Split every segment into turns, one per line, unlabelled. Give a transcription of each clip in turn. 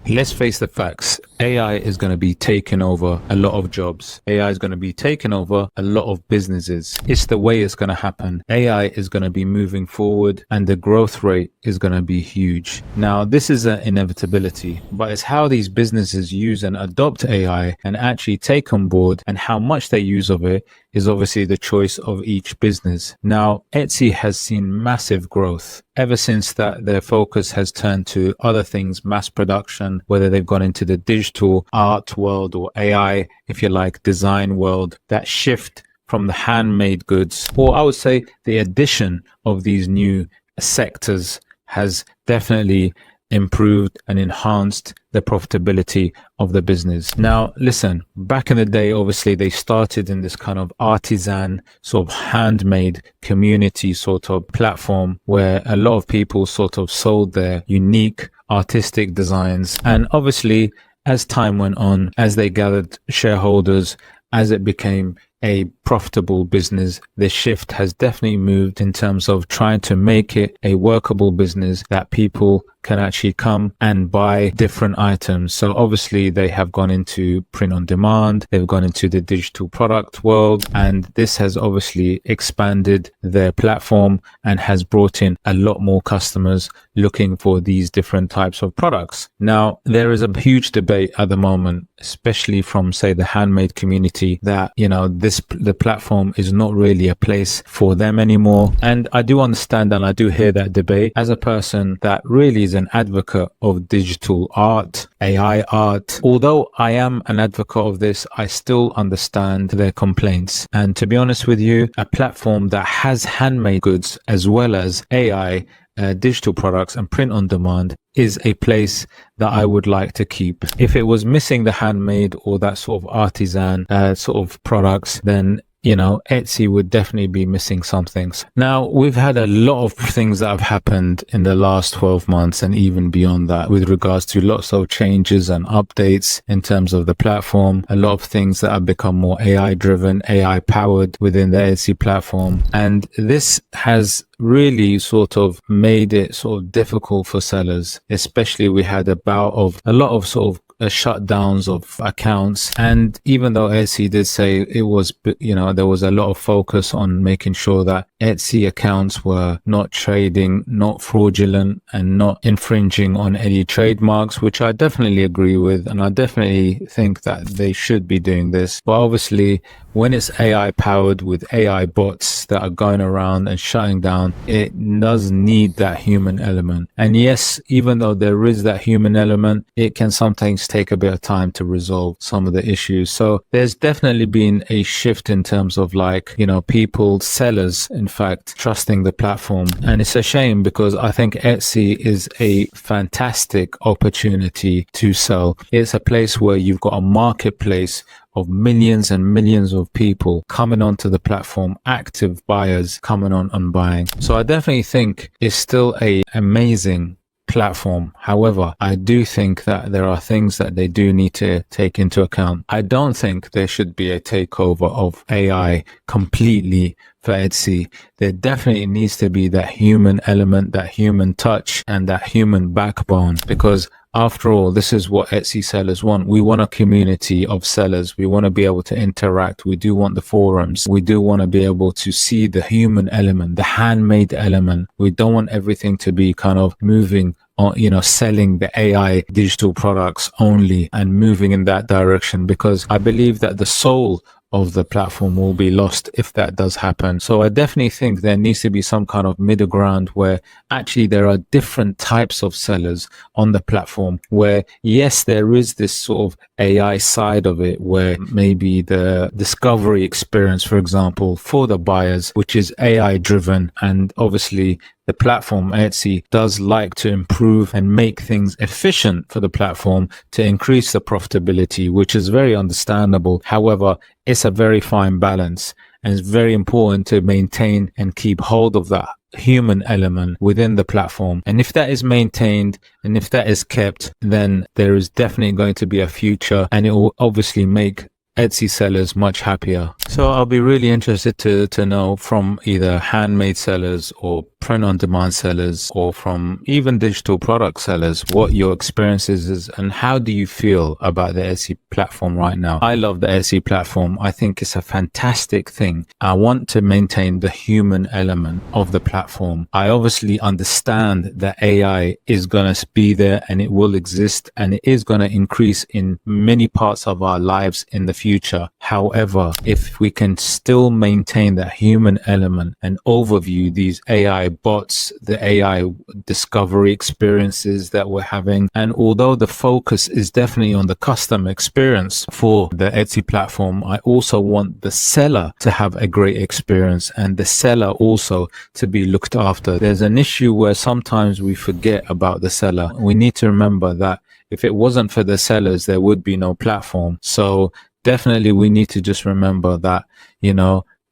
Let's face the facts. AI is going to be taking over a lot of jobs. AI is going to be taking over a lot of businesses. It's the way it's going to happen. AI is going to be moving forward and the growth rate is going to be huge. Now, this is an inevitability, but it's how these businesses use and adopt AI and actually take on board and how much they use of it is obviously the choice of each business. Now, Etsy has seen massive growth ever since that their focus has turned to other things, mass production, whether they've gone into the digital art world or AI, if you like, design world. That shift from the handmade goods, or I would say the addition of these new sectors, has definitely improved and enhanced the profitability of the business. Now, listen, back in the day, obviously they started in this kind of artisan sort of handmade community sort of platform where a lot of people sort of sold their unique artistic designs. And obviously, as time went on, as they gathered shareholders, as it became a profitable business, the shift has definitely moved in terms of trying to make it a workable business that people can actually come and buy different items. So obviously they have gone into print on demand, they've gone into the digital product world, and this has obviously expanded their platform and has brought in a lot more customers looking for these different types of products. Now, there is a huge debate at the moment, especially from, say, the handmade community, that, you know, the platform is not really a place for them anymore. And I do understand and I do hear that debate. As a person that really is an advocate of digital art, AI art, although I am an advocate of this, I still understand their complaints. And to be honest with you, a platform that has handmade goods as well as AI, digital products and print on demand is a place that I would like to keep. If it was missing the handmade or that sort of artisan sort of products, then, you know, Etsy would definitely be missing some things. Now, we've had a lot of things that have happened in the last 12 months and even beyond that with regards to lots of changes and updates in terms of the platform, a lot of things that have become more AI driven, AI powered within the Etsy platform. And this has really sort of made it sort of difficult for sellers, especially we had a bout of a lot of sort of shutdowns of accounts. And even though Etsy did say it was, you know, there was a lot of focus on making sure that Etsy accounts were not trading, not fraudulent, and not infringing on any trademarks, which I definitely agree with. And I definitely think that they should be doing this. But obviously, when it's AI powered with AI bots that are going around and shutting down, it does need that human element. And yes, even though there is that human element, it can sometimes take a bit of time to resolve some of the issues. So there's definitely been a shift in terms of, like, you know, people, sellers, in fact, trusting the platform. And it's a shame because I think Etsy is a fantastic opportunity to sell. It's a place where you've got a marketplace of millions and millions of people coming onto the platform, active buyers coming on and buying. So I definitely think it's still a amazing platform. However, I do think that there are things that they do need to take into account. I don't think there should be a takeover of AI completely for Etsy. There definitely needs to be that human element, that human touch, and that human backbone, because after all, this is what Etsy sellers want. We want a community of sellers. We want to be able to interact. We do want the forums. We do want to be able to see the human element, the handmade element. We don't want everything to be kind of moving on, you know, selling the AI digital products only and moving in that direction, because I believe that the soul of the platform will be lost if that does happen. So I definitely think there needs to be some kind of middle ground where actually there are different types of sellers on the platform, where yes, there is this sort of AI side of it where maybe the discovery experience, for example, for the buyers, which is AI driven, and obviously the platform Etsy does like to improve and make things efficient for the platform to increase the profitability, which is very understandable. However, it's a very fine balance, and it's very important to maintain and keep hold of that human element within the platform. And if that is maintained and if that is kept, then there is definitely going to be a future, and it will obviously make Etsy sellers much happier. So I'll be really interested to know from either handmade sellers or print on demand sellers or from even digital product sellers what your experience is and how do you feel about the Etsy platform right now. I love the Etsy platform. I think it's a fantastic thing. I want to maintain the human element of the platform. I obviously understand that AI is going to be there and it will exist and it is going to increase in many parts of our lives in the future. However, if we can still maintain that human element and overview these AI bots, the AI discovery experiences that we're having, and although the focus is definitely on the customer experience for the Etsy platform, I also want the seller to have a great experience and the seller also to be looked after. There's an issue where sometimes we forget about the seller. We need to remember that if it wasn't for the sellers, there would be no platform. So definitely we need to just remember that,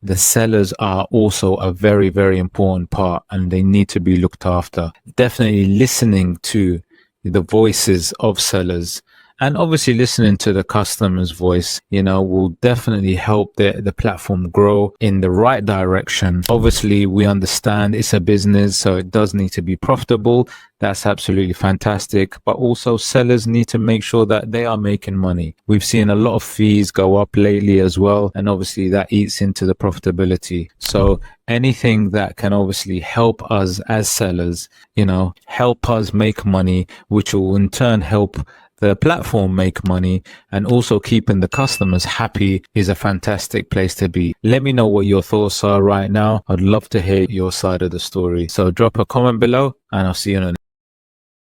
the sellers are also a very, very important part and they need to be looked after. Definitely listening to the voices of sellers and obviously listening to the customer's voice, will definitely help the platform grow in the right direction. Obviously, we understand it's a business, so it does need to be profitable. That's absolutely fantastic. But also sellers need to make sure that they are making money. We've seen a lot of fees go up lately as well. And obviously that eats into the profitability. So anything that can obviously help us as sellers, help us make money, which will in turn help the platform make money and also keeping the customers happy is a fantastic place to be. Let me know what your thoughts are right now. I'd love to hear your side of the story. So drop a comment below and I'll see you in the